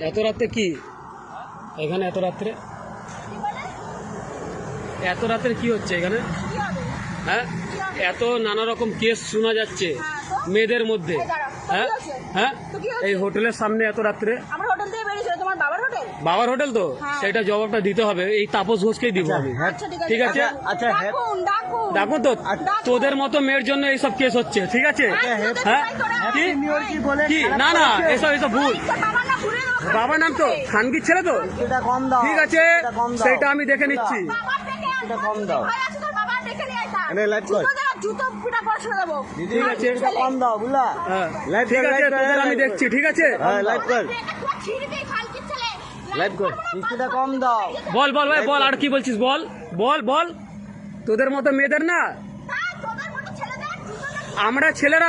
এত রাতে কি এখানে? এত রাতের কি হচ্ছে এখানে? হ্যাঁ, এত নানা রকম কেস শোনা যাচ্ছে মেয়েদের মধ্যে। হ্যাঁ হ্যাঁ, এই হোটেলের সামনে এত রাত্রে। বাবার হোটেল তো, সেটা জবাবটা দিতে হবে, এই তাপস ঘোষকেই দিব আমি। ঠিক আছে, ডাকুন তো। তোদের মতো মেয়ের জন্য এইসব কেস হচ্ছে, ঠিক আছে? হ্যাঁ, কি না না, এসব ভুল। বাবার নাম তো খানকির ছেলে তো, ঠিক আছে, সেটা আমি দেখে নিচ্ছি। ঠিক আছে, ঠিক আছে, তোদের আমি দেখছি, ঠিক আছে? বল বল ভাই, বল, আর কি বলছিস? বল বল বল। তোদের মতো মেয়েদের না, আমরা ছেলেরা